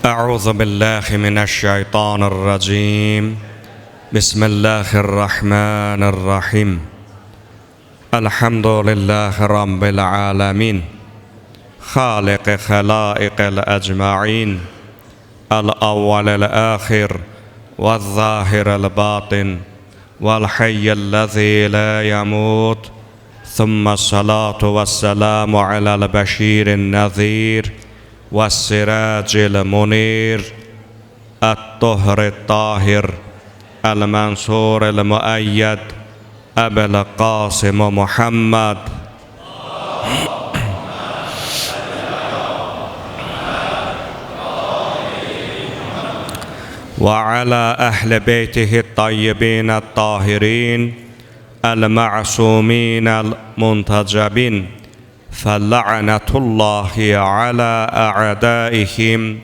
أعوذ بالله من الشيطان الرجيم. بسم الله الرحمن الرحيم. الحمد لله رب العالمين خالق خلائق الأجمعين الأول الآخر والظاهر الباطن والحي الذي لا يموت، ثم الصلاة والسلام على البشير النذير والسراج المنير الطهر الطاهر المنصور المؤيد أبي القاسم محمد وعلى أهل بيته الطيبين الطاهرين المعصومين المنتجبين، فلعنة الله على أعدائهم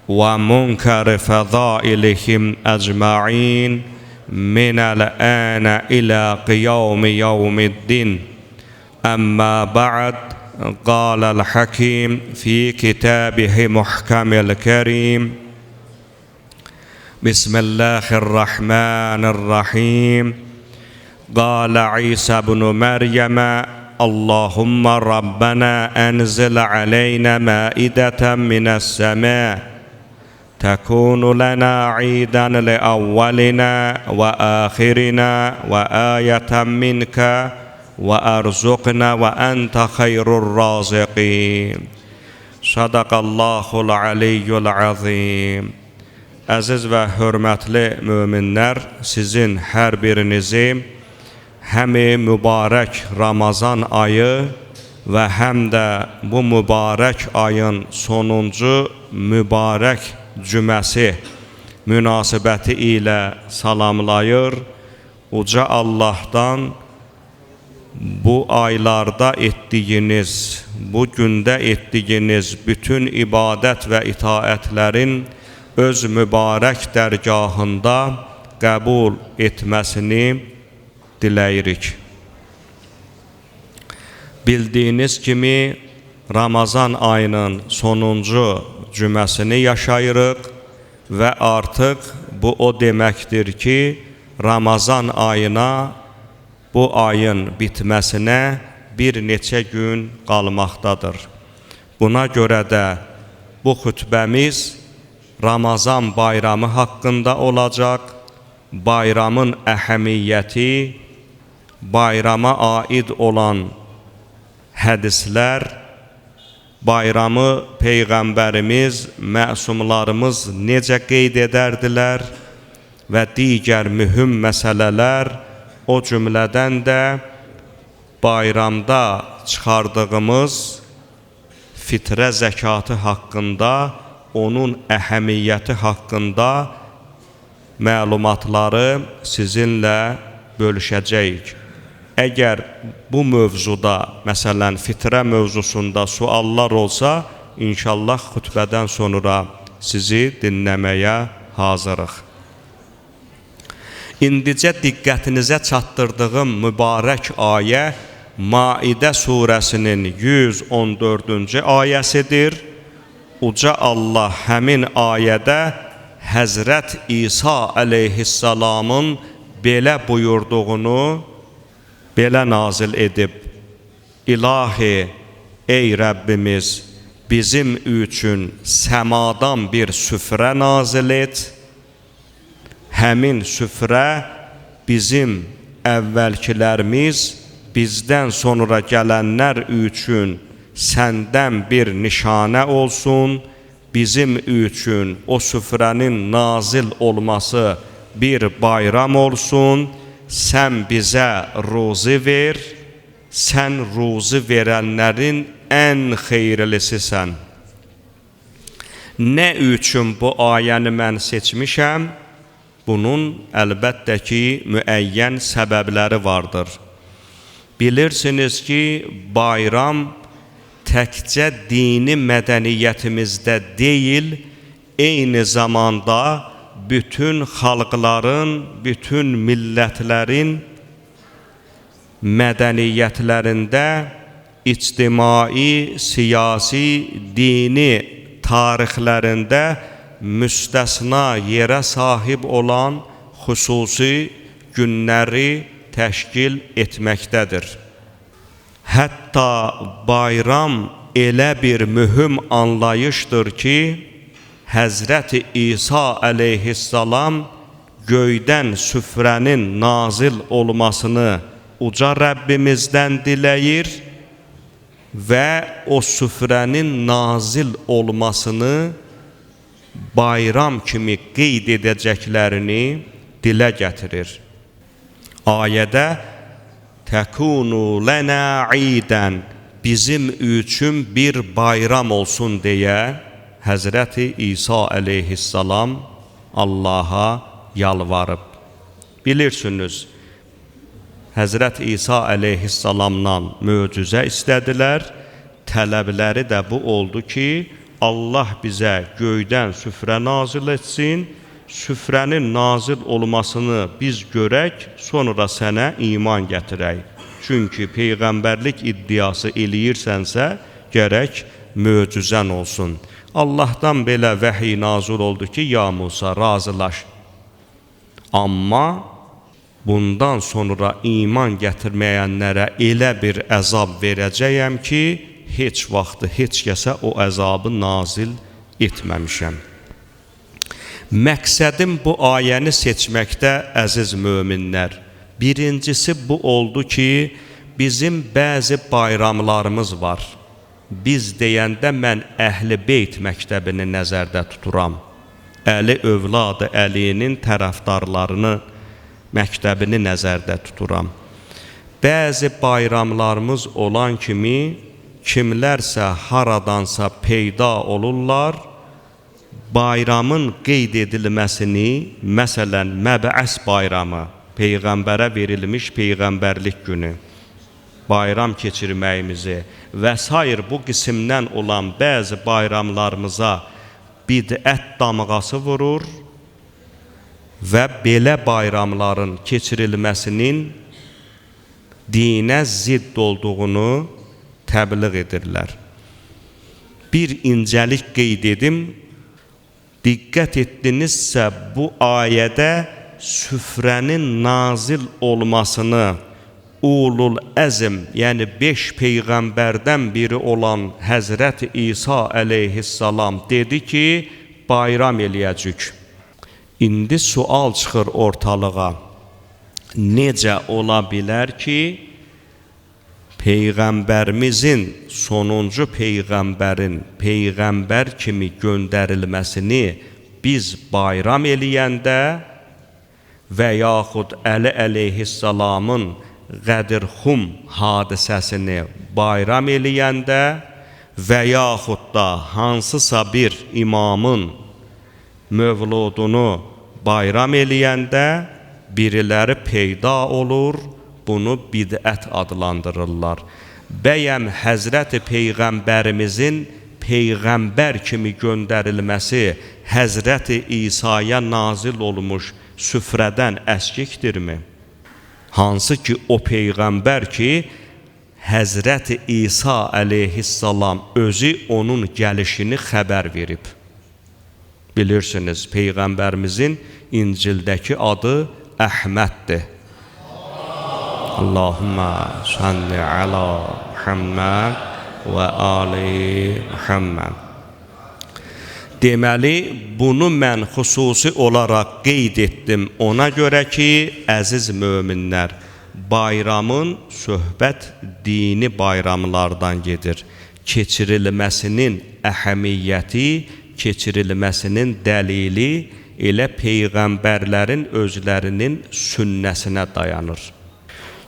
ومنكر فضائلهم أجمعين من الآن إلى قيام يوم الدين. أما بعد، قال الحكيم في كتابه محكم الكريم: بسم الله الرحمن الرحيم. قال عيسى بن مريم: اللهم ربنا أنزل علينا مائدة من السماء تكون لنا عيدا لأولنا وآخرنا وآية منك وأرزقنا وأنت خير الرازقين. صدق الله العلي العظيم. Əziz və hörmətli möminlər, sizin hər birinizi həmi mübarək Ramazan ayı və həm də bu mübarək ayın sonuncu mübarək cüməsi münasibəti ilə salamlayır. Uca Allahdan bu aylarda etdiyiniz, bu gündə etdiyiniz bütün ibadət və itaətlərin öz mübarək dərgahında qəbul etməsini diləyirik. Bildiyiniz kimi Ramazan ayının sonuncu cüməsini yaşayırıq və artıq bu o deməkdir ki, Ramazan ayına, bu ayın bitməsinə bir neçə gün qalmaqdadır. Buna görə də bu xütbəmiz Ramazan bayramı haqqında olacaq. Bayramın əhəmiyyəti, bayrama aid olan hədislər, bayramı Peyğəmbərimiz, məsumlarımız necə qeyd edərdilər və digər mühüm məsələlər, o cümlədən də bayramda çıxardığımız fitrə zəkatı haqqında, onun əhəmiyyəti haqqında məlumatları sizinlə bölüşəcəyik. Əgər bu mövzuda, məsələn, fitrə mövzusunda suallar olsa, inşallah xütbədən sonra sizi dinləməyə hazırıq. İndicə diqqətinizə çatdırdığım mübarək ayə Maidə surəsinin 114-cü ayəsidir. Uca Allah həmin ayədə Həzrət İsa əleyhissalamın belə buyurduğunu belə nazil edib: İlahi, ey Rəbbimiz, bizim üçün səmadan bir süfrə nazil et. Həmin süfrə bizim əvvəlkilərimiz, bizdən sonra gələnlər üçün səndən bir nişanə olsun. Bizim üçün o süfrənin nazil olması bir bayram olsun. Sən bizə ruzi ver, sən ruzi verənlərin ən xeyirlisisən. Nə üçün bu ayəni mən seçmişəm? Bunun əlbəttə ki, müəyyən səbəbləri vardır. Bilirsiniz ki, bayram təkcə dini mədəniyyətimizdə deyil, eyni zamanda bütün xalqların, bütün millətlərin mədəniyyətlərində ictimai, siyasi, dini tarixlərində müstəsna yerə sahib olan xüsusi günləri təşkil etməkdədir. Hətta bayram elə bir mühüm anlayışdır ki, Həzrəti İsa əleyhissalam göydən süfrənin nazil olmasını uca Rəbbimizdən diləyir və o süfrənin nazil olmasını bayram kimi qeyd edəcəklərini dilə gətirir. Ayədə təkunu lənə idən, bizim üçün bir bayram olsun deyə Həzrəti İsa əleyhissalam Allaha yalvarıb. Bilirsiniz, Həzrət İsa əleyhissalamdan möcüzə istədilər, tələbləri də bu oldu ki, Allah bizə göydən süfrə nazil etsin, süfrənin nazil olmasını biz görək, sonra sənə iman gətirək. Çünki peyğəmbərlik iddiası eləyirsənsə, gərək möcüzən olsun. Allahdan belə vəhiy nazil oldu ki, ya Musa, razılaş. Amma bundan sonra iman gətirməyənlərə elə bir əzab verəcəyəm ki, heç vaxtı heç kəsə o əzabı nazil etməmişəm. Məqsədim bu ayəni seçməkdə, əziz möminlər, birincisi bu oldu ki, bizim bəzi bayramlarımız var. Biz deyəndə mən Əhl-i Beyt məktəbini nəzərdə tuturam. Əli övladı Əlinin tərəfdarlarını məktəbini nəzərdə tuturam. Bəzi bayramlarımız olan kimi, kimlərsə haradansa peyda olurlar, bayramın qeyd edilməsini, məsələn, Məbəəs bayramı, Peyğəmbərə verilmiş Peyğəmbərlik günü, bayram keçirməyimizi və s. bu qismdən olan bəzi bayramlarımıza bidət damğası vurur və belə bayramların keçirilməsinin dinə zidd olduğunu təbliğ edirlər. Bir incəlik qeyd edim, diqqət etdinizsə bu ayədə süfrənin nazil olmasını Ulul Əzm, yəni 5 peyğəmbərdən biri olan Həzrət İsa əleyhissalam dedi ki, bayram eləyəcək. İndi sual çıxır ortalığa. Necə ola bilər ki, Peyğəmbərimizin, sonuncu peyğəmbərin peyğəmbər kimi göndərilməsini biz bayram eləyəndə və yaxud Əli əleyhissalamın Qədir-Xum hadisəsini bayram eləyəndə və yaxud da hansısa bir imamın mövludunu bayram eləyəndə biriləri peyda olur, bunu bidət adlandırırlar. Bəyəm Həzrəti Peyğəmbərimizin Peyğəmbər kimi göndərilməsi Həzrəti İsa'ya nazil olmuş süfrədən əskikdirmi? Hansı ki o Peyğəmbər ki, Həzrəti İsa əleyhissalam özü onun gəlişini xəbər verib. Bilirsiniz, Peyğəmbərimizin İncildəki adı Əhməddir. Allahümmə salli alə Muhammed və ali Muhammed. Deməli, bunu mən xüsusi olaraq qeyd etdim ona görə ki, əziz möminlər, bayramın söhbət dini bayramlardan gedir. Keçirilməsinin əhəmiyyəti, keçirilməsinin dəlili elə peyğəmbərlərin özlərinin sünnəsinə dayanır.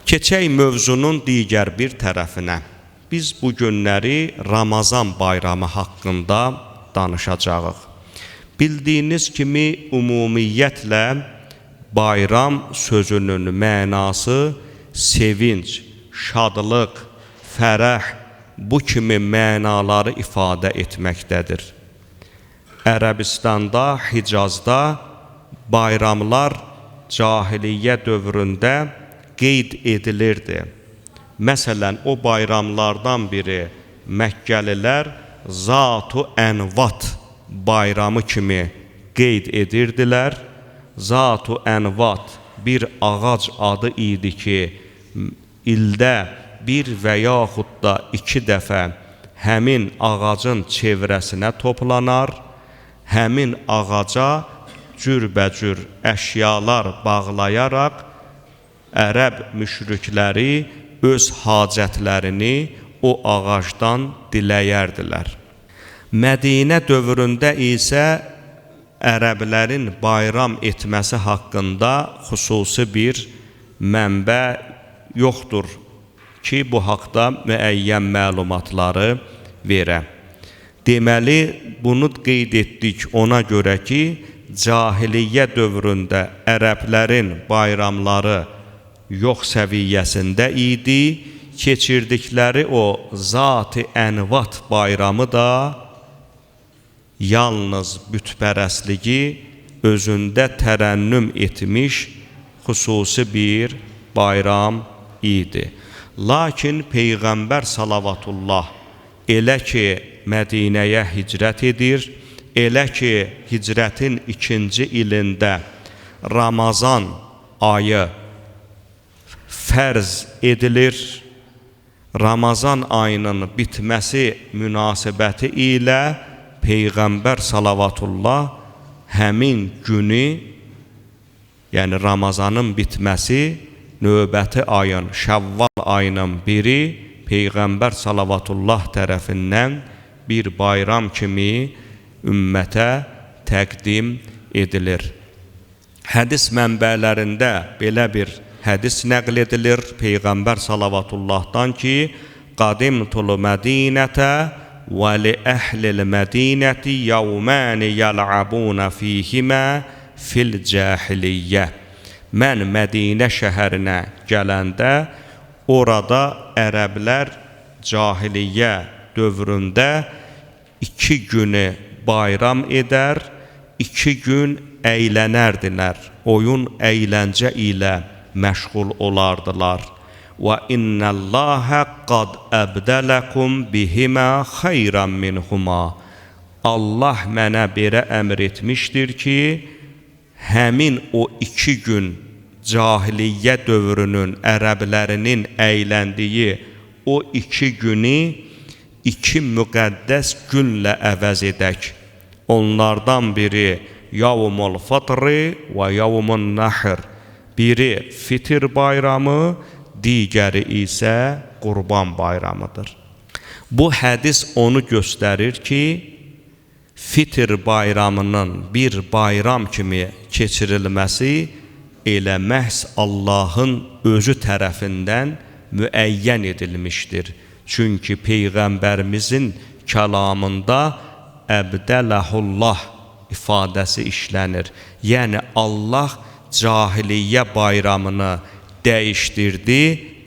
Keçək mövzunun digər bir tərəfinə. Biz bu günləri Ramazan bayramı haqqında danışacağıq. Bildiyiniz kimi, ümumiyyətlə bayram sözünün mənası sevinç, şadlıq, fərəh, bu kimi mənaları ifadə etməkdədir. Ərəbistanda, Hicazda bayramlar cahiliyyə dövründə qeyd edilirdi. Məsələn, o bayramlardan biri Məkkəlilər Zat-ı Ənvat bayramı kimi qeyd edirdilər. Zat-ı ənvat bir ağac adı idi ki, ildə bir və yaxud da 2 dəfə həmin ağacın çevrəsinə toplanar, həmin ağaca cürbəcür əşyalar bağlayaraq ərəb müşrikləri öz hacətlərini o ağacdan diləyərdilər. Mədinə dövründə isə ərəblərin bayram etməsi haqqında xüsusi bir mənbə yoxdur ki, bu haqda müəyyən məlumatları verə. Deməli, bunu qeyd etdik ona görə ki, cahiliyyə dövründə ərəblərin bayramları yox səviyyəsində idi, keçirdikləri o Zat-ı Ənvat bayramı da yalnız bütpərəstliyi özündə tərənnüm etmiş xüsusi bir bayram idi. Lakin Peyğəmbər salavatullah elə ki Mədinəyə hicrət edir, elə ki hicrətin 2-ci ilində Ramazan ayı fərz edilir, Ramazan ayının bitməsi münasibəti ilə Peyğəmbər salavatullah həmin günü, yəni Ramazanın bitməsi növbəti ayın, Şəvval ayının biri Peyğəmbər salavatullah tərəfindən bir bayram kimi ümmətə təqdim edilir. Hədis mənbələrində belə bir hədis nəql edilir Peyğəmbər salavatullahdan ki, qadimtul Mədinətə və li əhlil Mədinəti yevməni yəl'abuna fihimə fil cahiliyyə. Mən Mədinə şəhərinə gələndə orada ərəblər cahiliyyə dövründə 2 günü bayram edər, 2 gün əylənərdilər, oyun əyləncə ilə məşğul olardılar. Və innəlləhə qad əbdələkum bihimə xeyran minhuma. Allah mənə belə əmr etmişdir ki, həmin o 2 gün cahiliyyə dövrünün ərəblərinin əyləndiyi o 2 günü 2 müqəddəs günlə əvəz edək. Onlardan biri Yavmul Fitri və Yavmun Nahr. Biri Fitir bayramı, digəri isə Qurban bayramıdır. Bu hədis onu göstərir ki, Fitir bayramının bir bayram kimi keçirilməsi elə məhz Allahın özü tərəfindən müəyyən edilmişdir. Çünki Peyğəmbərimizin kəlamında əbdələhullah ifadəsi işlənir. Yəni Allah cahiliyyə bayramını dəyişdirdi,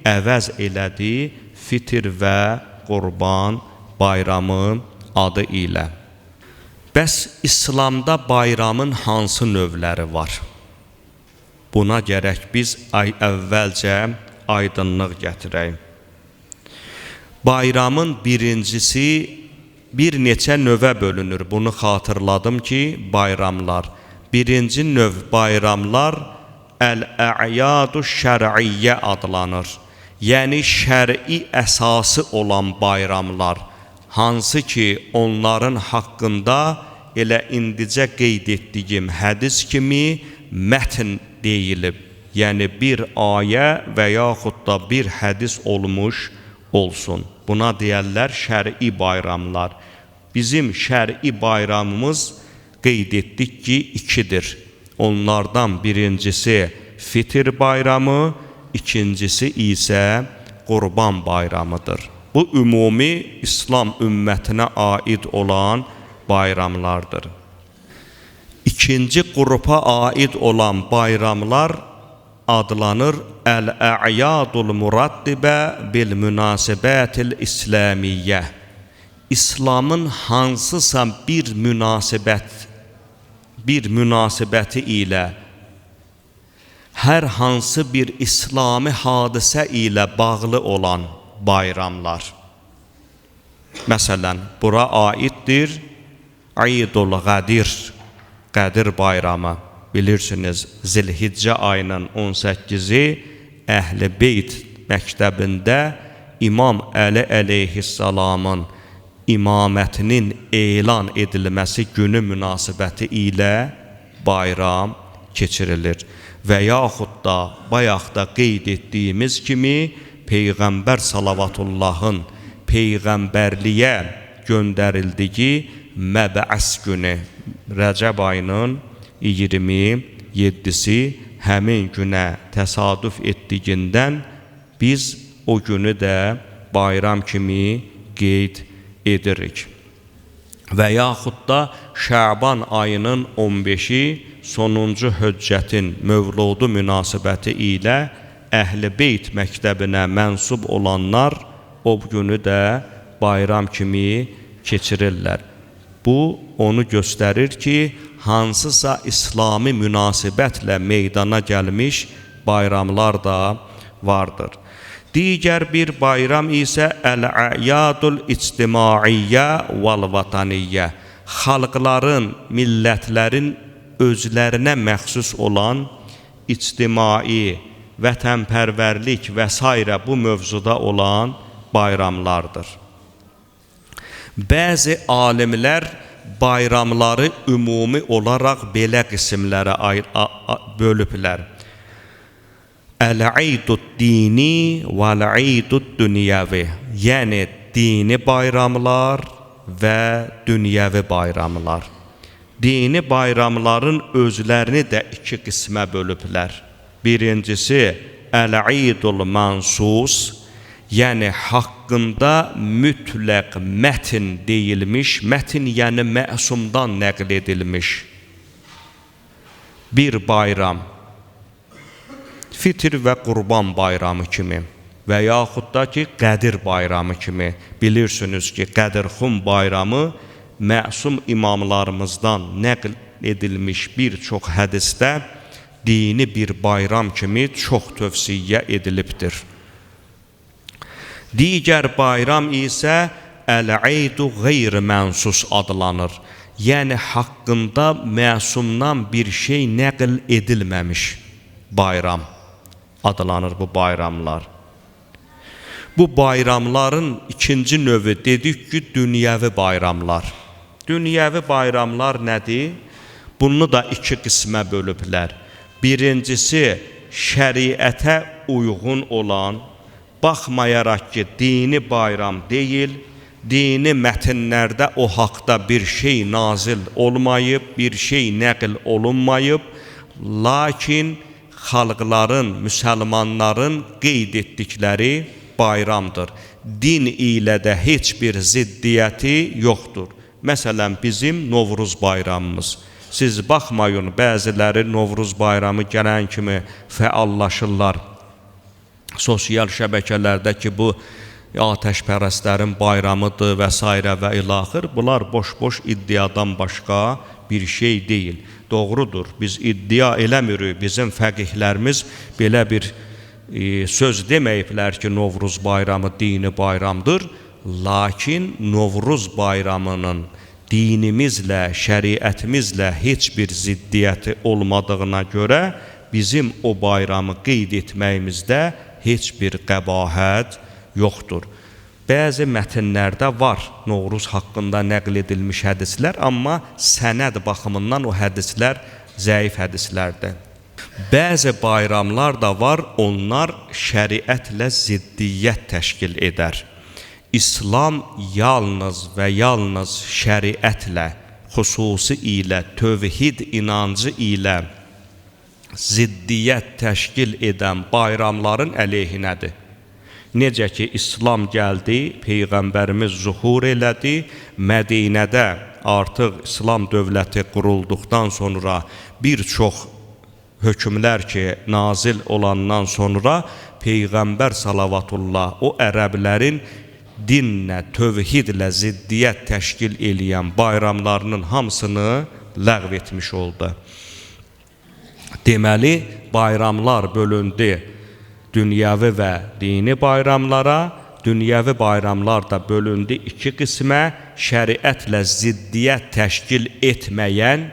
əvəz elədi Fitir və Qurban bayramı adı ilə. Bəs İslamda bayramın hansı növləri var? Buna gərək biz əvvəlcə aydınlıq gətirək. Bayramın birincisi bir neçə növə bölünür. Bunu xatırladım ki, bayramlar. Birinci növ bayramlar əl-ə'yadu şər'iyyə adlanır. Yəni şər'i əsası olan bayramlar. Hansı ki onların haqqında elə indicə qeyd etdiyim hədis kimi mətn deyilib. Yəni bir ayə və yaxud da bir hədis olmuş olsun. Buna deyərlər şər'i bayramlar. Bizim şər'i bayramımız qeyd etdik ki 2'dir. Onlardan birincisi Fitir bayramı, ikincisi isə Qurban bayramıdır. Bu ümumi İslam ümmətinə aid olan bayramlardır. İkinci qrupa aid olan bayramlar adlanır Əl-Ə'yadul Muraddibə bil münasibətil İslamiyyə. İslamın hansısa bir münasibəti ilə, hər hansı bir İslami hadisə ilə bağlı olan bayramlar. Məsələn, bura aiddir Eidul Qadir, Qədir bayramı, bilirsiniz, Zilhiccə ayının 18-i Əhl-i Beyt məktəbində İmam Əli əleyhissalamın imamətinin elan edilməsi günü münasibəti ilə bayram keçirilir. Və yaxud da bayaqda qeyd etdiyimiz kimi Peyğəmbər salavatullahın Peyğəmbərliyə göndərildiyi məbəs günü Rəcəb ayının 27-si həmin günə təsadüf etdiyindən biz o günü də bayram kimi qeyd edirik. Və yaxud da Şaban ayının 15-i sonuncu höccətin mövludu münasibəti ilə Əhl-i Beyt məktəbinə mənsub olanlar o günü də bayram kimi keçirirlər. Bu, onu göstərir ki, hansısa İslami münasibətlə meydana gəlmiş bayramlar da vardır. Digər bir bayram isə Əl-Əyadul İctimaiyyə vəl-Vataniyyə, xalqların, millətlərin özlərinə məxsus olan ictimai, vətənpərvərlik və s. bu mövzuda olan bayramlardır. Bəzi alimlər bayramları ümumi olaraq belə qismlərə bölüblər. Əl-İdud dini vəl-İdud dünyəvi, yəni dini bayramlar və dünyəvi bayramlar. Dini bayramların özlərini də iki qismə bölüblər. Birincisi Əl-İdul Mansus, yəni haqqında mütləq mətin deyilmiş, mətin yəni məsumdan nəql edilmiş bir bayram, Fitr və Qurban bayramı kimi və yaxud da ki, Qədir bayramı kimi. Bilirsiniz ki, Qədirxum bayramı məsum imamlarımızdan nəql edilmiş bir çox hədisdə dini bir bayram kimi çox tövsiyə edilibdir. Digər bayram isə Əl-İdu qeyri-mənsus adlanır. Yəni, haqqında məsumdan bir şey nəql edilməmiş bayram adlanır bu bayramlar. Bu bayramların ikinci növü dedik ki, dünyəvi bayramlar. Dünyəvi bayramlar nədir? Bunu da iki qismə bölüblər. Birincisi, şəriətə uyğun olan, baxmayaraq ki, dini bayram deyil, dini mətnlərdə o haqda bir şey nazil olmayıb, bir şey nəql olunmayıb, lakin xalqların, müsəlmanların qeyd etdikləri bayramdır. Din ilə də heç bir ziddiyyəti yoxdur. Məsələn, bizim Novruz bayramımız. Siz baxmayın, bəziləri Novruz bayramı gələn kimi fəallaşırlar. Sosial şəbəkələrdə ki, bu atəşpərəstlərin bayramıdır və s. və ilaxır. Bunlar boş-boş iddiadan başqa bir şey deyil. Doğrudur, biz iddia eləmirik. Bizim fəqihlərimiz belə bir söz deməyiblər ki, Novruz bayramı dini bayramdır. Lakin Novruz bayramının dinimizlə, şəriətimizlə heç bir ziddiyyəti olmadığına görə bizim o bayramı qeyd etməyimizdə heç bir qəbahət yoxdur. Bəzi mətnlərdə var Novruz haqqında nəql edilmiş hədislər, amma sənəd baxımından o hədislər zəif hədislərdir. Bəzi bayramlar da var, onlar şəriətlə ziddiyyət təşkil edər. İslam yalnız və yalnız şəriətlə, xüsusi ilə, tövhid inancı ilə ziddiyyət təşkil edən bayramların əleyhinədir. Necə ki, İslam gəldi, Peyğəmbərimiz zuhur elədi, Mədinədə artıq İslam dövləti qurulduqdan sonra bir çox hökmlər ki, nazil olandan sonra Peyğəmbər salavatullah o ərəblərin dinlə, tövhidlə ziddiyyət təşkil eləyən bayramlarının hamısını ləğv etmiş oldu. Deməli, bayramlar bölündü dünyəvi və dini bayramlara, dünyəvi bayramlar da bölündü iki qismə, şəriətlə ziddiyyət təşkil etməyən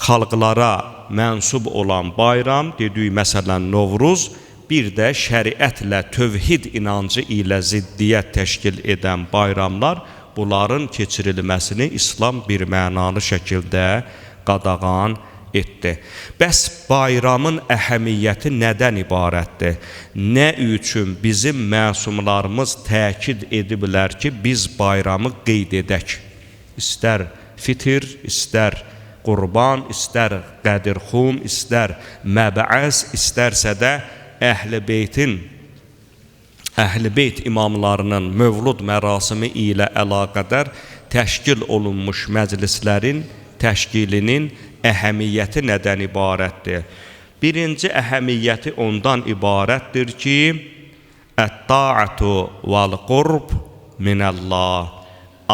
xalqlara mənsub olan bayram, dedik məsələn Novruz, bir də şəriətlə, tövhid inancı ilə ziddiyyət təşkil edən bayramlar, bunların keçirilməsini İslam bir mənalı şəkildə qadağan etdi. Bəs bayramın əhəmiyyəti nədən ibarətdir? Nə üçün bizim məsumlarımız təkid ediblər ki, biz bayramı qeyd edək? İstər fitir, istər qurban, istər qədirxum, istər məbəəz, istərsə də Əhl-i Beyt imamlarının mövlud mərasimi ilə əlaqədar təşkil olunmuş məclislərin təşkilinin əhəmiyyəti nədən ibarətdir? Birinci əhəmiyyəti ondan ibarətdir ki, ət-taatu vəl-qurb minəllah,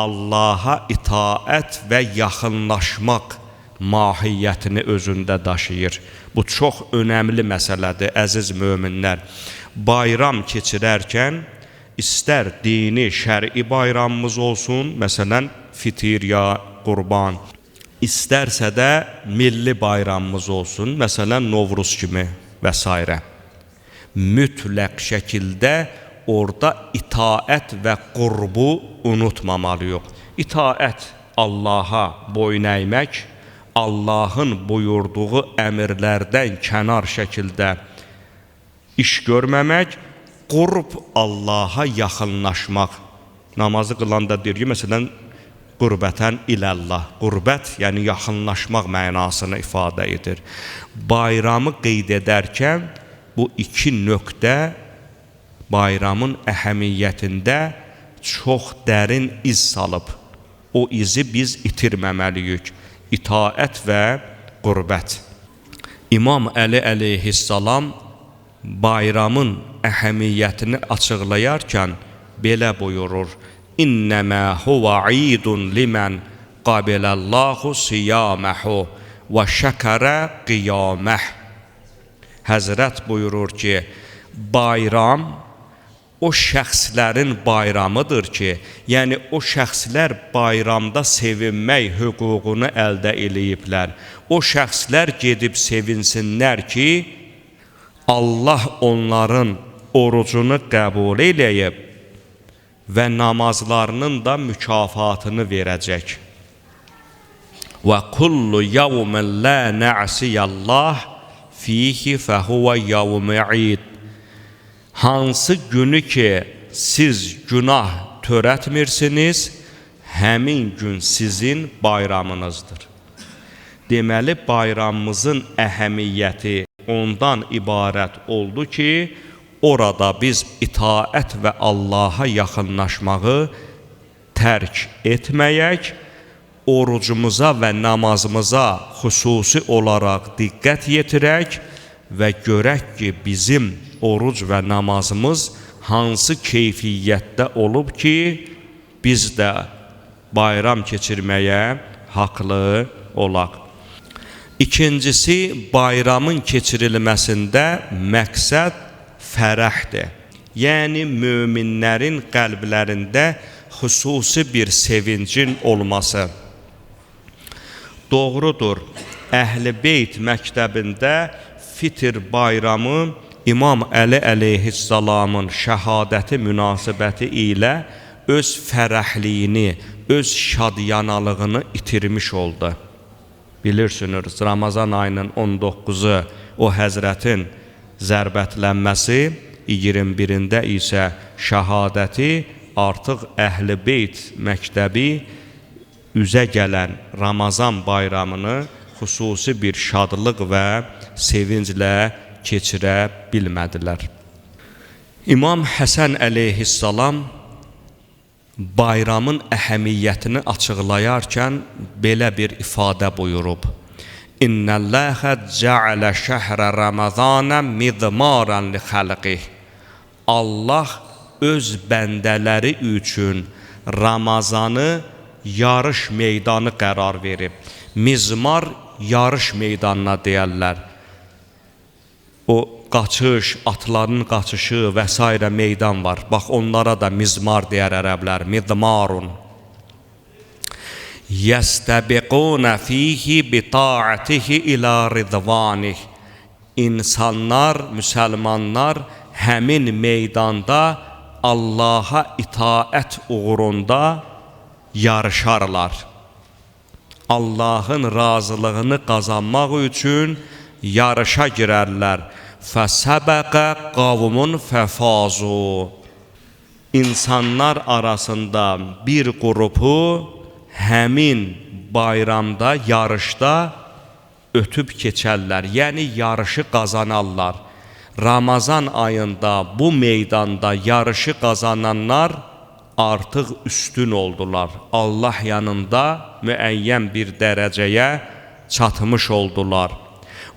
Allaha itaət və yaxınlaşmaq mahiyyətini özündə daşıyır. Bu çox önəmli məsələdir, əziz möminlər. Bayram keçirərkən, istər dini, şəri bayramımız olsun, məsələn, fitir ya qurban, istərsə də milli bayramımız olsun, məsələn, Novruz kimi və s. Mütləq şəkildə orada itaət və qurbu unutmamalıyıq. İtaət Allaha boyun əymək, Allahın buyurduğu əmirlərdən kənar şəkildə iş görməmək, qurb Allaha yaxınlaşmaq. Namazı qılanda deyir ki, məsələn, qurbətən iləllah. Qurbət, yəni yaxınlaşmaq mənasını ifadə edir. Bayramı qeyd edərkən bu iki nöqtə bayramın əhəmiyyətində çox dərin iz salıb. O izi biz itirməməliyik. İtaət və qurbət. İmam Əli əleyhissalam bayramın əhəmiyyətini açıqlayarkən belə buyurur: İnnəmə huvə idun limən qabiləllahu siyaməhu və şəkərə qiyaməh. Həzrət buyurur ki, bayram o şəxslərin bayramıdır ki, yəni o şəxslər bayramda sevinmək hüququnu əldə eləyiblər. O şəxslər gedib sevinsinlər ki, Allah onların orucunu qəbul eləyib və namazlarının da mükafatını verəcək. Və kullu yawmin la na'siyallah fihi fəhuvə yawmi'id. Hansı günü ki siz günah törətmirsiniz, həmin gün sizin bayramınızdır. Deməli, bayramımızın əhəmiyyəti ondan ibarət oldu ki, orada biz itaət və Allaha yaxınlaşmağı tərk etməyək, orucumuza və namazımıza xüsusi olaraq diqqət yetirək və görək ki, bizim oruc və namazımız hansı keyfiyyətdə olub ki, biz də bayram keçirməyə haqlı olaq. İkincisi, bayramın keçirilməsində məqsəd fərəhdir. Yəni, möminlərin qəlblərində xüsusi bir sevincin olması. Doğrudur, Əhl-i Beyt məktəbində Fitr bayramı İmam Əli əleyhissalamın şəhadəti münasibəti ilə öz fərəhliyini, öz şadyanalığını itirmiş oldu. Bilirsiniz, Ramazan ayının 19-u o həzrətin zərbətlənməsi, 21-də isə şəhadəti, artıq Əhl-i Beyt məktəbi üzə gələn Ramazan bayramını xüsusi bir şadlıq və sevinclə keçirə bilmədilər. İmam Həsən əleyhissalam bayramın əhəmiyyətini açıqlayarkən belə bir ifadə buyurub: İnnəlləhə cəalə şəhrə Ramazanə midmaran li xəlqih. Allah öz bəndələri üçün Ramazanı yarış meydanı qərar verib. Mizmar yarış meydanına deyərlər. O qaçış, atların qaçışı və s. meydan var. Bax, onlara da mizmar deyər ərəblər, midmarun. yəstəbiquna fihi bi ta'atihi ila ridvanih. İnsanlar, müsəlmanlar həmin meydanda Allaha itaət uğrunda yarışarlar. Allahın razılığını qazanmaq üçün yarışa girərlər. Fəsəbəqə qavmun fəfazu. İnsanlar arasında bir qrupu həmin bayramda, yarışda ötüb keçərlər. Yəni yarışı qazanarlar. Ramazan ayında bu meydanda yarışı qazananlar artıq üstün oldular. Allah yanında müəyyən bir dərəcəyə çatmış oldular.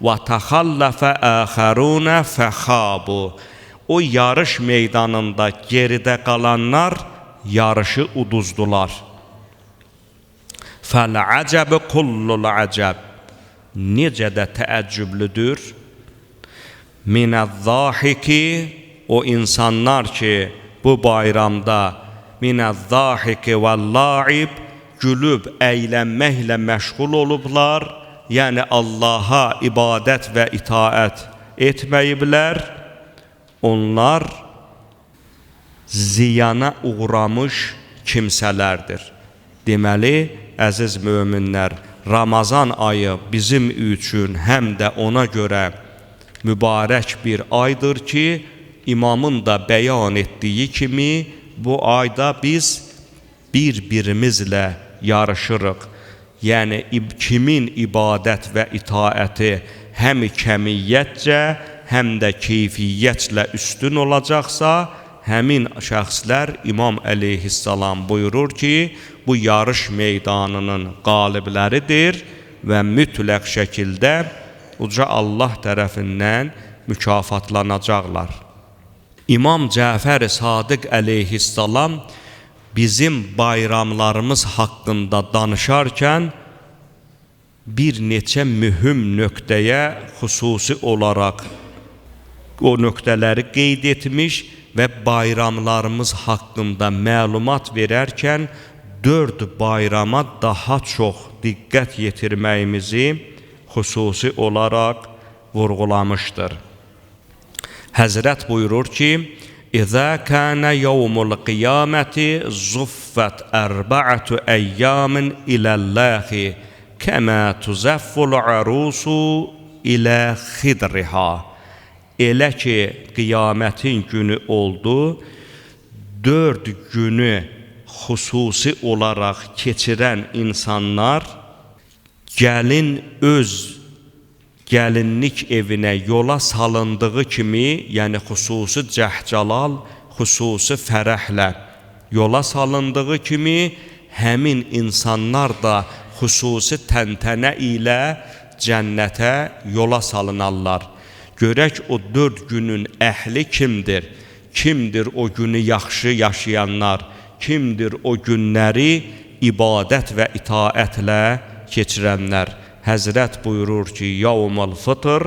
Və təxallafə əxərunə fəxabu. O yarış meydanında geridə qalanlar yarışı uduzdular. Fəl-əcəb kullul-əcəb. Necə də təəccüblüdür. Minəz-zahiki, o insanlar ki bu bayramda minəz-zahiki vəl-laib, gülüb əylənməklə məşğul olublar. Yəni Allaha ibadət və itaət etməyiblər. Onlar ziyana uğramış kimsələrdir. Deməli, əziz möminlər, Ramazan ayı bizim üçün həm də ona görə mübarək bir aydır ki, imamın da bəyan etdiyi kimi, bu ayda biz bir-birimizlə yarışırıq. Yəni, kimin ibadət və itaəti həm kəmiyyətcə, həm də keyfiyyətlə üstün olacaqsa, həmin şəxslər İmam əleyhissalam buyurur ki, bu yarış meydanının qalibləridir və mütləq şəkildə uca Allah tərəfindən mükafatlanacaqlar. İmam Cəfər Sadiq əleyhissalam bizim bayramlarımız haqqında danışarkən bir neçə mühüm nöqtəyə xüsusi olaraq o nöqtələri qeyd etmiş və bayramlarımız haqqında məlumat verərkən 4 bayrama daha çox diqqət yetirməyimizi xüsusi olaraq vurğulamışdır. Həzrət buyurur ki, İzə kənə yevmul qiyaməti zuffət ərbə'ətü əyyamin iləl-ləxi kəmə tuzəfful ərusu ilə xidriha. Elə ki, qiyamətin günü oldu, 4 günü xüsusi olaraq keçirən insanlar gəlin öz gəlinlik evinə yola salındığı kimi, yəni xüsusi cəhcəlal, xüsusi fərəhlə yola salındığı kimi, həmin insanlar da xüsusi təntənə ilə cənnətə yola salınarlar. Görək o 4 günün əhli kimdir? Kimdir o günü yaxşı yaşayanlar? Kimdir o günləri ibadət və itaətlə keçirənlər? Həzrət buyurur ki, yavmul fıtr,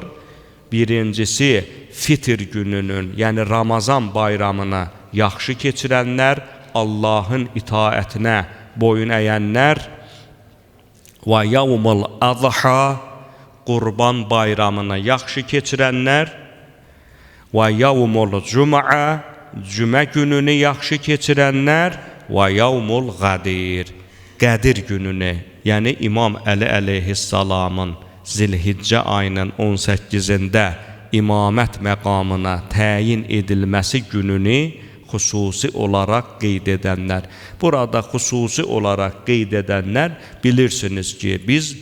birincisi fitr gününün, yəni Ramazan bayramını yaxşı keçirənlər, Allahın itaətinə boyun əyənlər və yavmul adha, qurban bayramını yaxşı keçirənlər və yavmul cümə, cümə gününü yaxşı keçirənlər və yavmul qədir, qədir gününü, yəni İmam Əli əleyhissalamın Zilhiccə ayının 18-də imamət məqamına təyin edilməsi gününü xüsusi olaraq qeyd edənlər. Burada xüsusi olaraq qeyd edənlər, bilirsiniz ki, biz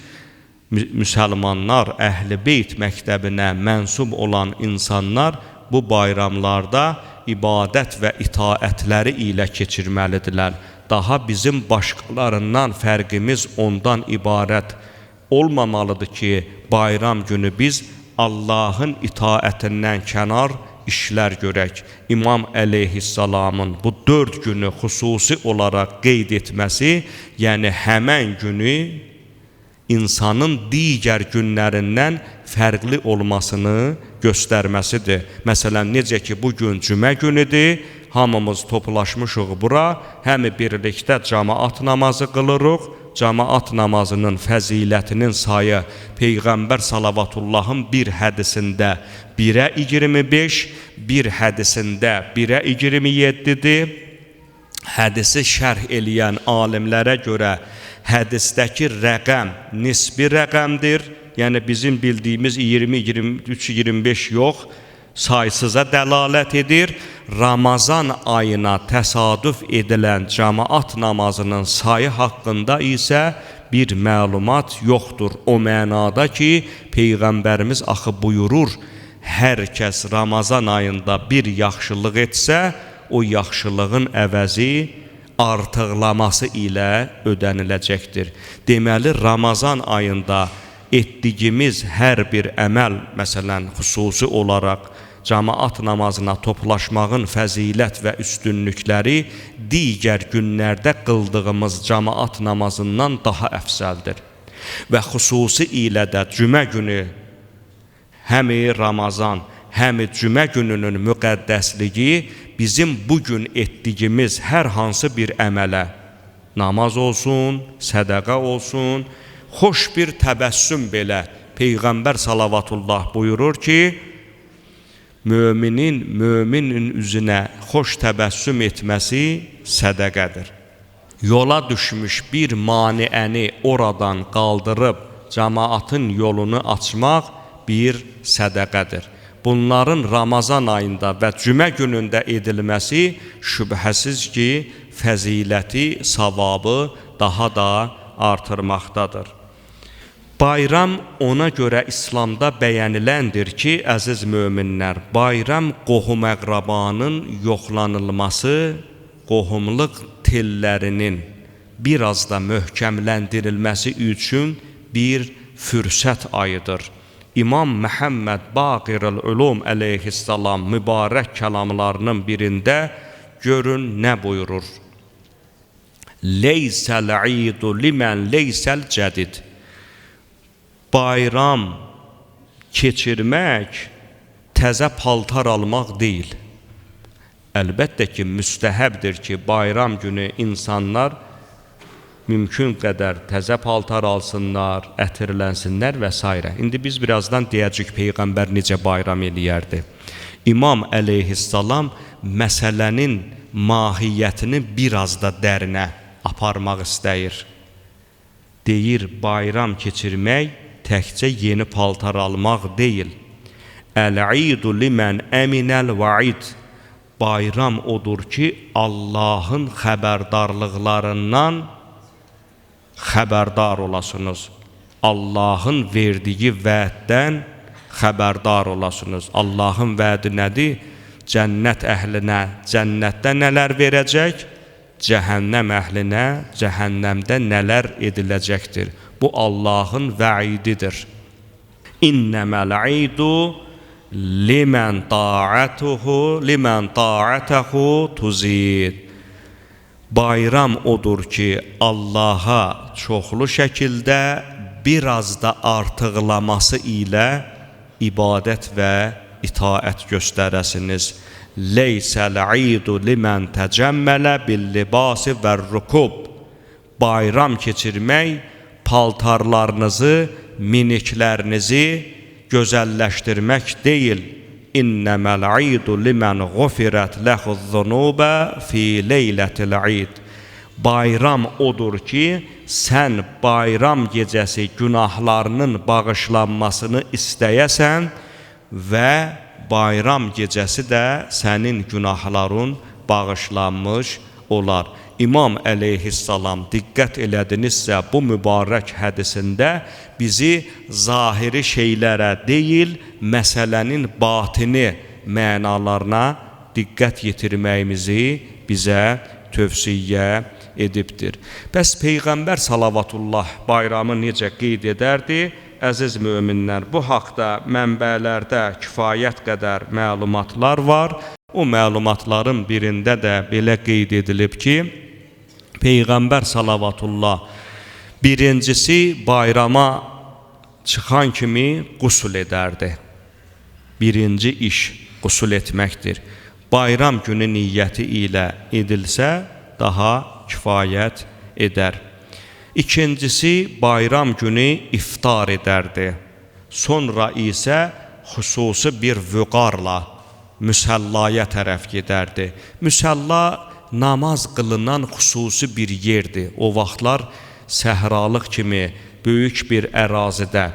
müsəlmanlar, Əhl-i Beyt məktəbinə mənsub olan insanlar bu bayramlarda ibadət və itaətləri ilə keçirməlidirlər. Daha bizim başqalarından fərqimiz ondan ibarət olmamalıdır ki, bayram günü biz Allahın itaətindən kənar işlər görək. İmam əleyhissalamın bu 4 günü xüsusi olaraq qeyd etməsi, yəni həmən günü insanın digər günlərindən fərqli olmasını göstərməsidir. Məsələn, necə ki, bugün cümə günüdür, hamımız toplaşmışıq bura, həmi birlikdə cəmaat namazı qılırıq, cemaat namazının fəzilətinin sayı Peyğəmbər salavatullahın bir hədisində 1-ə 25, bir hədisində 1-ə 27-dir. Hədisi şərh eləyən alimlərə görə hədisdəki rəqəm nisbi rəqəmdir. Yəni bizim bildiyimiz 20, 23, 25 yox, saysıza dəlalət edir. Ramazan ayına təsadüf edilən cemaat namazının sayı haqqında isə bir məlumat yoxdur. O mənada ki, Peyğəmbərimiz axı buyurur, hər kəs Ramazan ayında bir yaxşılıq etsə, o yaxşılığın əvəzi artıqlaması ilə ödəniləcəkdir. Deməli, Ramazan ayında etdiyimiz hər bir əməl, məsələn, xüsusi olaraq cemaat namazına toplaşmağın fəzilət və üstünlükləri digər günlərdə qıldığımız cemaat namazından daha əfsəldir. Və xüsusi ilə də cümə günü həmi Ramazan, həmi cümə gününün müqəddəsliyi bizim bugün etdiyimiz hər hansı bir əmələ, namaz olsun, sədəqə olsun, xoş bir təbəssüm belə Peyğəmbər salavatullah buyurur ki, müminin üzünə xoş təbəssüm etməsi sədəqədir. Yola düşmüş bir maniəni oradan qaldırıb cemaatın yolunu açmaq bir sədəqədir. Bunların Ramazan ayında və cümə günündə edilməsi şübhəsiz ki, fəziləti, savabı daha da artırmaqdadır. Bayram ona görə İslamda bəyəniləndir ki, əziz möminlər, bayram qohum-əqrabanın yoxlanılması, qohumluq tellərinin biraz da möhkəmləndirilməsi üçün bir fürsət ayıdır. İmam Məhəmməd Baqirul-Ulum əleyhissalam mübarək kəlamlarının birində görün nə buyurur? Leysəl-idu limən leysəl cədid. Bayram keçirmək təzə paltar almaq deyil. Əlbəttə ki, müstəhəbdir ki, bayram günü insanlar mümkün qədər təzə paltar alsınlar, ətirlənsinlər və s. İndi biz birazdan deyəcək Peyğəmbər necə bayram eləyərdi. İmam əleyhissalam məsələnin mahiyyətini biraz da dərinə aparmaq istəyir. Deyir, bayram keçirmək təkcə yeni paltar almaq deyil. Əl-idu limən əminəl vaid. Bayram odur ki, Allahın xəbərdarlıqlarından xəbərdar olasınız. Allahın verdiyi vəddən xəbərdar olasınız. Allahın vədi nədir? Cənnət əhlinə cənnətdə nələr verəcək? Cəhənnəm əhlinə cəhənnəmdə nələr ediləcəkdir? Bu Allahın vəididir. İnnəməl-idu limən ta'atuhu tuzid. Bayram odur ki, Allaha çoxlu şəkildə biraz da artıqlaması ilə ibadət və itaət göstərəsiniz. Leysəl-idu limən təcəmmələ bil-libasi vər-rukub. Bayram keçirmək, paltarlarınızı, miniklərinizi gözəlləşdirmək deyil. İnnəməl-idu limənğufirət ləxuz-zunubə fi leylətil-id. Bayram odur ki, sən bayram gecəsi günahlarının bağışlanmasını istəyəsən və bayram gecəsi də sənin günahların bağışlanmış olar. İmam əleyhissalam diqqət elədinizsə bu mübarək hədisində bizi zahiri şeylərə deyil, məsələnin batini mənalarına diqqət yetirməyimizi bizə tövsiyə edibdir. Bəs Peyğəmbər salavatullah bayramı necə qeyd edərdi? Əziz möminlər, bu haqda mənbələrdə kifayət qədər məlumatlar var. O məlumatların birində də belə qeyd edilib ki, Peyğəmbər salavatullah birincisi bayrama çıxan kimi qusul edərdi. Birinci iş qusul etməkdir. Bayram günü niyyəti ilə edilsə daha kifayət edər. İkincisi, bayram günü iftar edərdi. Sonra isə xüsusi bir vüqarla müsəllaya tərəf gedərdi. Müsəlla namaz qılınan xüsusi bir yerdir. O vaxtlar səhralıq kimi böyük bir ərazidə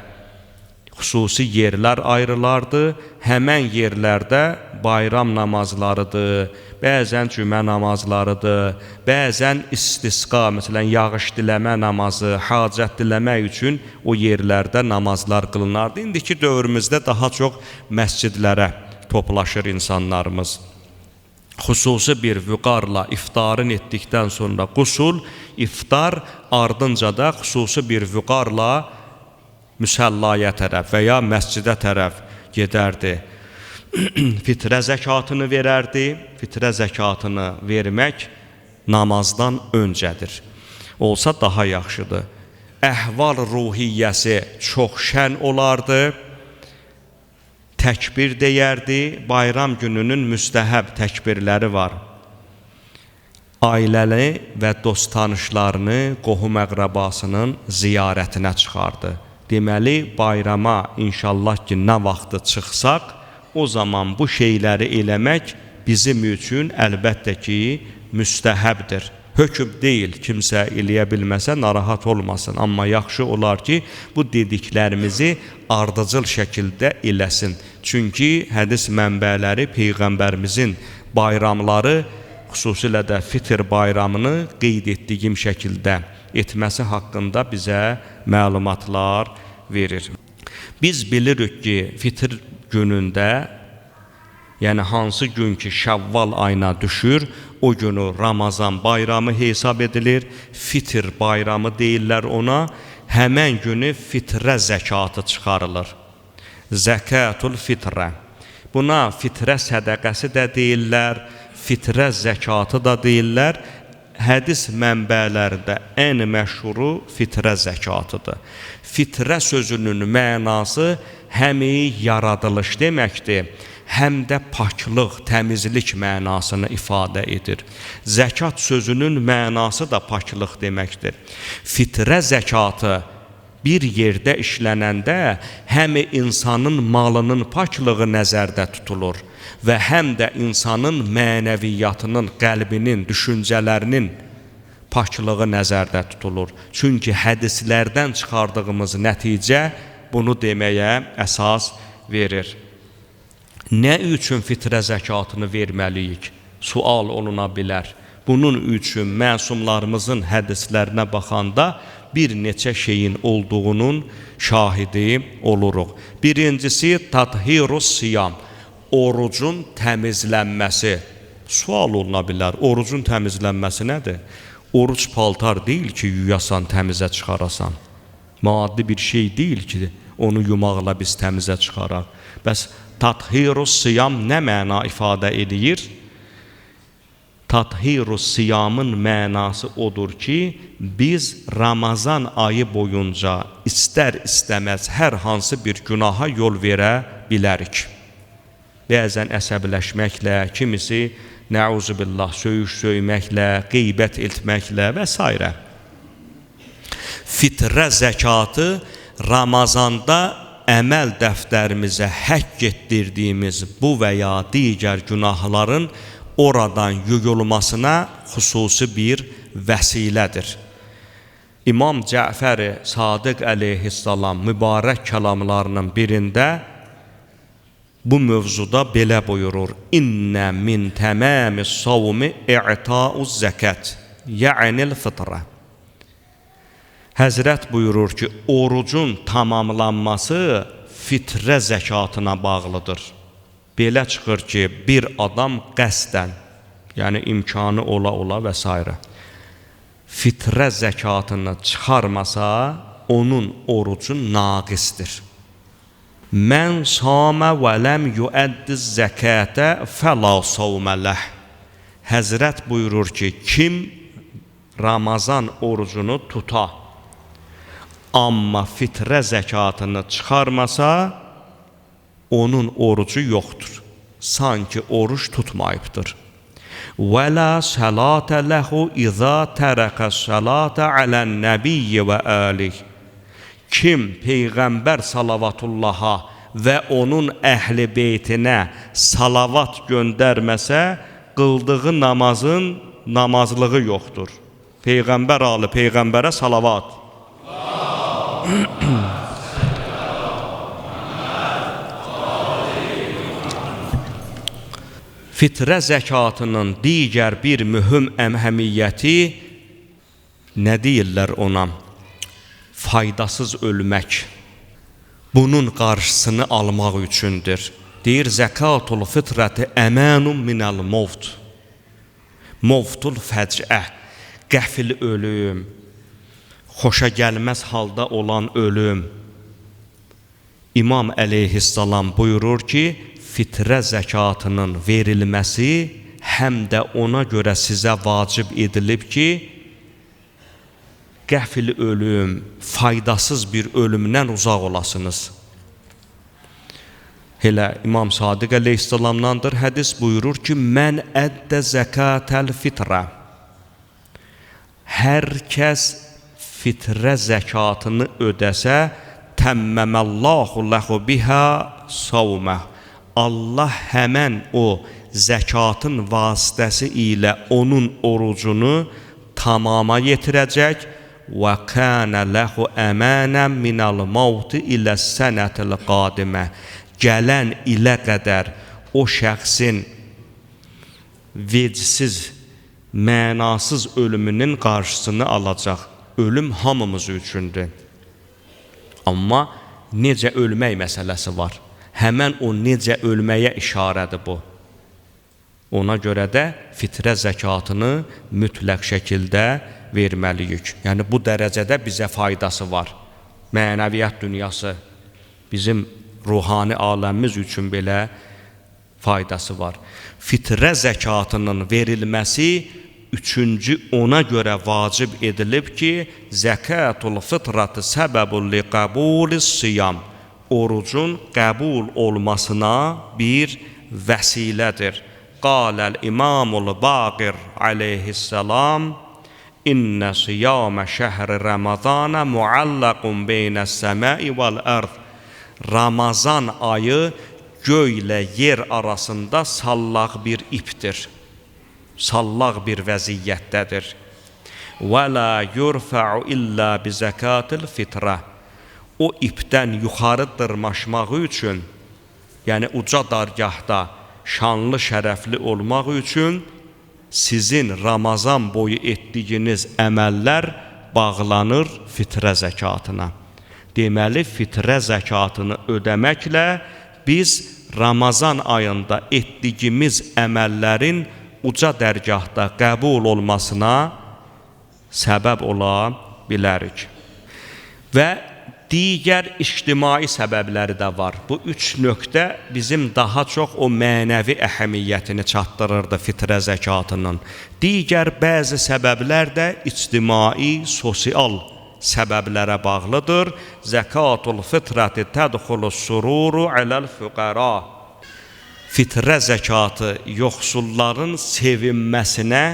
xüsusi yerlər ayrılardı. Həmən yerlərdə bayram namazlarıdır, bəzən cümə namazlarıdır, bəzən istisqa, məsələn, yağış diləmə namazı, hacət diləmək üçün o yerlərdə namazlar qılınardı. İndiki dövrümüzdə daha çox məscidlərə toplaşır insanlarımız. Xüsusi bir vüqarla iftarın etdikdən sonra qusul, iftar, ardınca da xüsusi bir vüqarla müsəllaya tərəf və ya məscidə tərəf gedərdi. Fitrə zəkatını verərdi. Fitrə zəkatını vermək namazdan öncədir. Olsa daha yaxşıdır. Əhval ruhiyyəsi çox şən olardı. Təkbir deyərdi. Bayram gününün müstəhəb təkbirləri var. Ailəli və dost tanışlarını, qohum əqrəbasının ziyarətinə çıxardı. Deməli, bayrama inşallah ki, nə vaxtı çıxsaq, o zaman bu şeyləri eləmək bizim üçün əlbəttə ki, müstəhəbdir. Hökm deyil, kimsə eləyə bilməsə narahat olmasın. Amma yaxşı olar ki, bu dediklərimizi ardıcıl şəkildə eləsin. Çünki hədis mənbələri Peyğəmbərimizin bayramları, xüsusilə də fitr bayramını qeyd etdiyim şəkildə etməsi haqqında bizə məlumatlar verir. Biz bilirik ki, fitr günündə, yəni hansı gün ki Şəvval ayına düşür, o günü Ramazan bayramı hesab edilir, fitr bayramı deyirlər ona, həmən günü fitrə zəkatı çıxarılır. Zəkatul fitrə. Buna fitrə sədəqəsi də deyirlər, fitrə zəkatı da deyirlər. Hədis mənbələrdə ən məşhuru fitrə zəkatıdır. Fitrə sözünün mənası həm yaradılış deməkdir, həm də paklıq, təmizlik mənasını ifadə edir. Zəkat sözünün mənası da paklıq deməkdir. Fitrə zəkatı bir yerdə işlənəndə həm insanın malının paklığı nəzərdə tutulur və həm də insanın mənəviyyatının, qəlbinin, düşüncələrinin paklığı nəzərdə tutulur. Çünki hədislərdən çıxardığımız nəticə bunu deməyə əsas verir. Nə üçün fitrə zəkatını verməliyik? Sual oluna bilər. Bunun üçün məsumlarımızın hədislərinə baxanda bir neçə şeyin olduğunun şahidi oluruq. Birincisi, tathirus siyam, orucun təmizlənməsi. Sual oluna bilər, orucun təmizlənməsi nədir? Oruc paltar deyil ki, yuyasan, təmizə çıxarasan. Maddi bir şey deyil ki, onu yumaqla biz təmizə çıxaraq. Bəs tathirus siyam nə məna ifadə edir? Tathirus siyamın mənası odur ki, biz Ramazan ayı boyunca istər-istəməz hər hansı bir günaha yol verə bilərik. Bəzən əsəbləşməklə, kimisi nəuzubillah söyüş söyməklə, qeybət etməklə və s. Fitrə zəkatı Ramazanda əməl dəftərimizə həkk etdirdiyimiz bu və ya digər günahların oradan yuyulmasına xüsusi bir vəsilədir. İmam Cəfər-i Sadiq əleyhissalam mübarək kəlamlarının birində bu mövzuda belə buyurur: İnnə min təməmis savmi i'ta'uz zəkat, ya'nil fitrə. Həzrət buyurur ki, orucun tamamlanması fitrə zəkatına bağlıdır. Belə çıxır ki, bir adam qəsdən, yəni imkanı ola və s. fitrə zəkatını çıxarmasa, onun orucu naqisdir. Mən samə və ləm yuəddiz zəkətə fəla savmə ləh. Həzrət buyurur ki, kim Ramazan orucunu tuta, amma fitrə zəkatını çıxarmasa, onun orucu yoxdur. Sanki oruç tutmayıbdır. Və la salata lahu iza tərəkə salata alən nəbiyyə və əlih. Kim Peyğəmbər salavatullaha və onun əhli beytinə salavat göndərməsə, qıldığı namazın namazlığı yoxdur. Peyğəmbər alı Peyğəmbərə salavat. Fitrə zəkatının digər bir mühüm əhəmiyyəti nə deyirlər ona? Faydasız ölmək. Bunun qarşısını almaq üçündür. Deyir, zəkatul fitrəti əmənun minəl movt. Movtul fəcə, qəfil ölüm, xoşa gəlməz halda olan ölüm. İmam əleyhissalam buyurur ki, fitrə zəkatının verilməsi həm də ona görə sizə vacib edilib ki, qəfil ölüm, faydasız bir ölümdən uzaq olasınız. Elə İmam Sadiq əleyhissalamdandır hədis buyurur ki, mən əddə zəkatəl fitrə. Hər kəs fitrə zəkatını ödəsə, təmməməllahu ləhu bihə savmə. Allah həmən o zəkatın vasitəsi ilə onun orucunu tamama yetirəcək və kənə ləhu əmənən minəl mavti ilə sənətil qadimə. Gələn ilə qədər o şəxsin vecsiz, mənasız ölümünün qarşısını alacaq. Ölüm hamımız üçündür. Amma necə ölmək məsələsi var. Həmən o necə ölməyə işarədir bu. Ona görə də fitrə zəkatını mütləq şəkildə verməliyik. Yəni bu dərəcədə bizə faydası var. Mənəviyyat dünyası, bizim ruhani aləmimiz üçün belə faydası var. Fitrə zəkatının verilməsi üçüncü ona görə vacib edilib ki, zəkatul fitratı səbəbul li qəbulis siyam. Orucun qəbul olmasına bir vəsilədir. Qaləl İmamul Baqir aleyhissalam, İnnə siyamə şəhri Ramazana muallaqun beynəs səmai vəl ərd. Ramazan ayı göylə yer arasında sallaq bir iptir. Sallaq bir vəziyyətdədir. Və la yurfa'u illə bi zəkatil fitrə. O ipdən yuxarı dırmaşmaq üçün, yəni uca dargahda şanlı şərəfli olmaq üçün sizin Ramazan boyu etdiyiniz əməllər bağlanır fitrə zəkatına. Deməli, fitrə zəkatını ödəməklə biz Ramazan ayında etdiyimiz əməllərin uca dərgahda qəbul olmasına səbəb ola bilərik. Və digər ictimai səbəbləri də var. Bu üç nöqtə bizim daha çox o mənəvi əhəmiyyətini çatdırırdı fitrə zəkatının. Digər bəzi səbəblər də ictimai, sosial səbəblərə bağlıdır. Zəkatul fitrəti tədxulus sururu aləl füqəra. Fitrə zəkatı yoxsulların sevinməsinə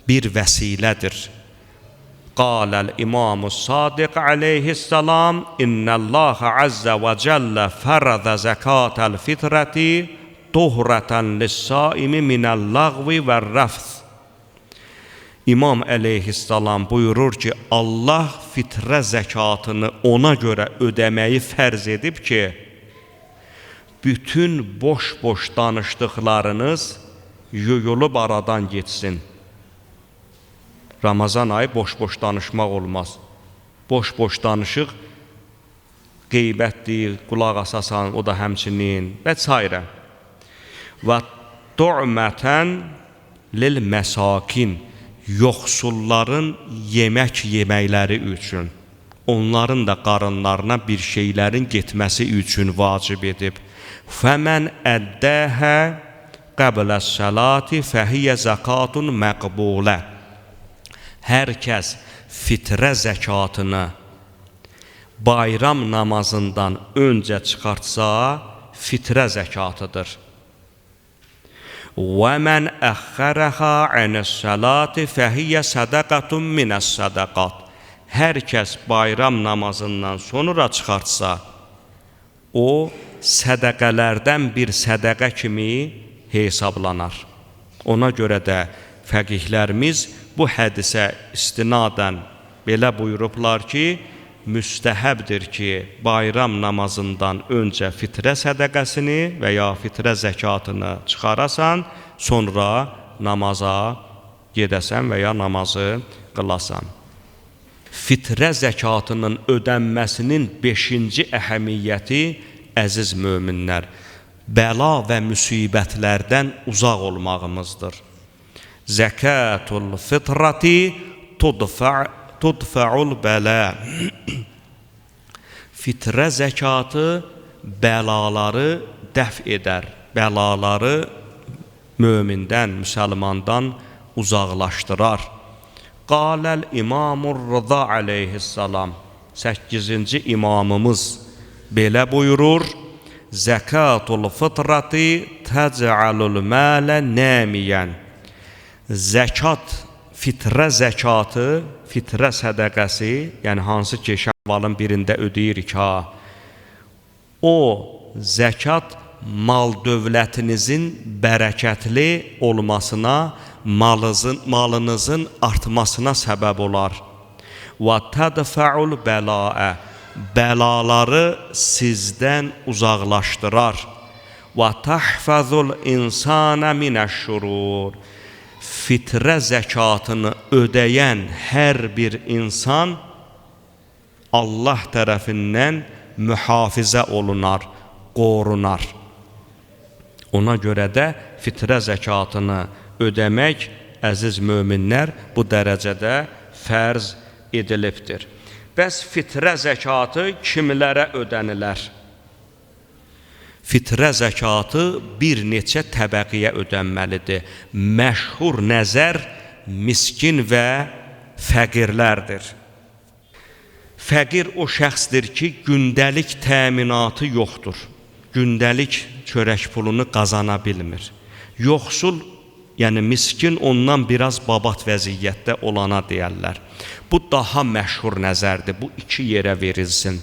bir vəsilədir. Qaləl İmamus Sadiq aleyhissalam, İnnəllaha əzzə və cəllə fərədə zəkatəl fitrəti tuhrətən lissaimi minəl lağvi və rəfth. İmam əleyhissalam buyurur ki, Allah fitrə zəkatını ona görə ödəməyi fərz edib ki, bütün boş-boş danışdıqlarınız yuyulub aradan geçsin. Ramazan ayı boş-boş danışmaq olmaz. Boş-boş danışıq, qeybətdir, qulaq asasan, o da həmçinin və s. Və tu'mətən lil məsakin, yoxsulların yemək yeməkləri üçün, onların da qarınlarına bir şeylərin getməsi üçün vacib edib. Fəmən əddəhə qəbləs səlati fəhiyyə zəkatun məqbulə. Hər kəs fitrə zəkatını bayram namazından öncə çıxartsa, fitrə zəkatıdır. Və mən əxxərəha anəs-salati fəhiyyə sədaqatun minəs-sadaqat. Hər kəs bayram namazından sonra çıxartsa, o sədaqələrdən bir sədaqə kimi hesablanar. Ona görə də fəqihlərimiz bu hədisə istinadən belə buyurublar ki, müstəhəbdir ki, bayram namazından öncə fitrə sədəqəsini və ya fitrə zəkatını çıxarasan, sonra namaza gedəsən və ya namazı qılasan. Fitrə zəkatının ödənməsinin 5-ci əhəmiyyəti, əziz möminlər, bəla və müsibətlərdən uzaq olmağımızdır. Zəkatul fitrati tudfa'ul bələ. Fitrə zəkatı bəlaları dəf edər, bəlaları mömindən, müsəlmandan uzaqlaşdırar. Qaləl İmamur Rıza aleyhissalam, 8-ci imamımız belə buyurur, Zəkatul fitrati təc'alul mələ nəmiyən. Zəkat, fitrə zəkatı, fitrə sədəqəsi, yəni hansı ki Şəvvalın birində ödeyirik ha, o zəkat mal dövlətinizin bərəkətli olmasına, malınızın artmasına səbəb olar. Və tədfəul bəlaə, bəlaları sizdən uzaqlaşdırar. Və təhfəzul insana minəşşurur. Fitrə zəkatını ödəyən hər bir insan Allah tərəfindən mühafizə olunar, qorunar. Ona görə də fitrə zəkatını ödəmək, əziz möminlər, bu dərəcədə fərz edilibdir. Bəs fitrə zəkatı kimlərə ödənilər? Fitrə zəkatı bir neçə təbəqiyə ödənməlidir. Məşhur nəzər miskin və fəqirlərdir. Fəqir o şəxsdir ki, gündəlik təminatı yoxdur. Gündəlik çörək pulunu qazana bilmir. Yoxsul, yəni miskin ondan biraz babat vəziyyətdə olana deyərlər. Bu daha məşhur nəzərdir, bu iki yerə verilsin.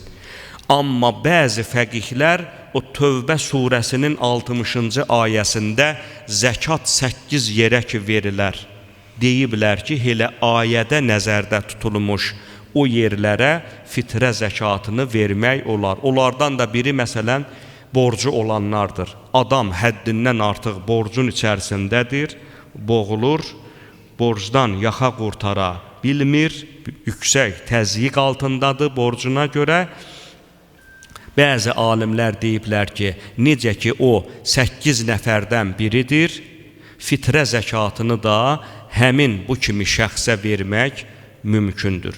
Amma bəzi fəqihlər o Tövbə surəsinin 60-cı ayəsində zəkat 8 yerə ki verilər. Deyiblər ki, elə ayədə nəzərdə tutulmuş o yerlərə fitrə zəkatını vermək olar. Onlardan da biri məsələn borcu olanlardır. Adam həddindən artıq borcun içərisindədir, boğulur, borcdan yaxa qurtara bilmir, yüksək təzyiq altındadır borcuna görə. Bəzi alimlər deyiblər ki, necə ki o 8 nəfərdən biridir, fitrə zəkatını da həmin bu kimi şəxsə vermək mümkündür.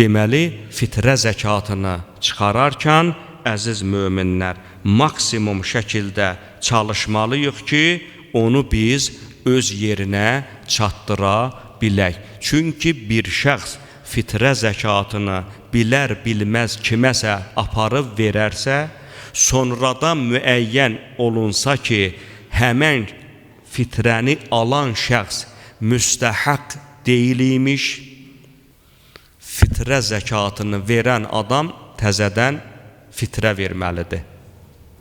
Deməli, fitrə zəkatını çıxararkən, əziz möminlər, maksimum şəkildə çalışmalıyıq ki, onu biz öz yerinə çatdıra bilək. Çünki bir şəxs fitrə zəkatını bilər-bilməz kiməsə aparıb verərsə, sonradan müəyyən olunsa ki, həmən fitrəni alan şəxs müstəhəq deyilmiş, fitrə zəkatını verən adam təzədən fitrə verməlidir.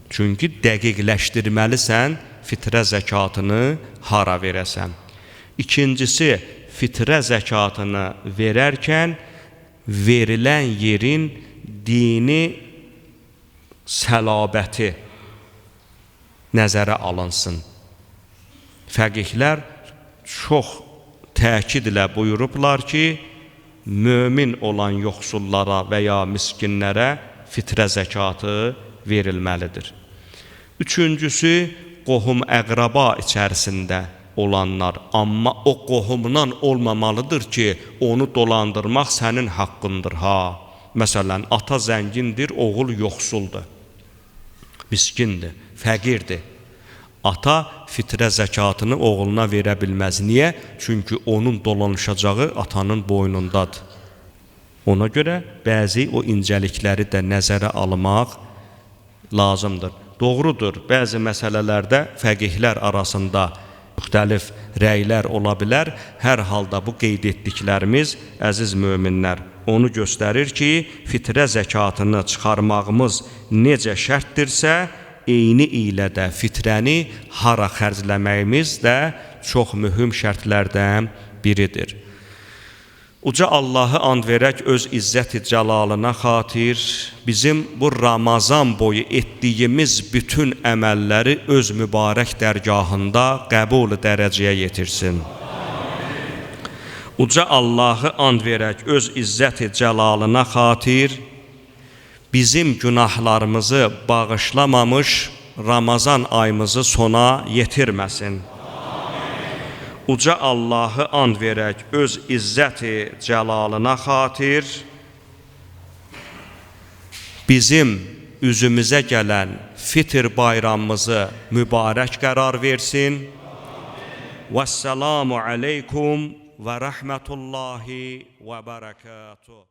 Çünki dəqiqləşdirməlisən fitrə zəkatını hara verəsən. İkincisi, fitrə zəkatını verərkən verilən yerin dini səlabəti nəzərə alınsın. Fəqihlər çox təkidlə buyurublar ki, mömin olan yoxsullara və ya miskinlərə fitrə zəkatı verilməlidir. Üçüncüsü, qohum-əqraba içərisində olanlar. Amma o qohumdan olmamalıdır ki, onu dolandırmaq sənin haqqındır. Məsələn, ata zəngindir, oğul yoxsuldur, miskindir, fəqirdir. Ata fitrə zəkatını oğluna verə bilməz. Niyə? Çünki onun dolanışacağı atanın boynundadır. Ona görə bəzi o incəlikləri də nəzərə almaq lazımdır. Doğrudur, bəzi məsələlərdə fəqihlər arasında müxtəlif rəylər ola bilər. Hər halda bu qeyd etdiklərimiz, əziz möminlər, onu göstərir ki, fitrə zəkatını çıxarmağımız necə şərtdirsə, eyni ilə də fitrəni hara xərcləməyimiz də çox mühüm şərtlərdən biridir. Uca Allahı and verək öz izzət-i cəlalına xatir, bizim bu Ramazan boyu etdiyimiz bütün əməlləri öz mübarək dərgahında qəbul dərəcəyə yetirsin. Uca Allahı and verək öz izzət-i cəlalına xatir, bizim günahlarımızı bağışlamamış Ramazan ayımızı sona yetirməsin. Uca Allahı and verək öz izzət-i cəlalına xatir, bizim üzümüzə gələn fitr bayramımızı mübarək qərar versin. Vəssalamu aleykum və rəhmətullahi və bərəkatuhu.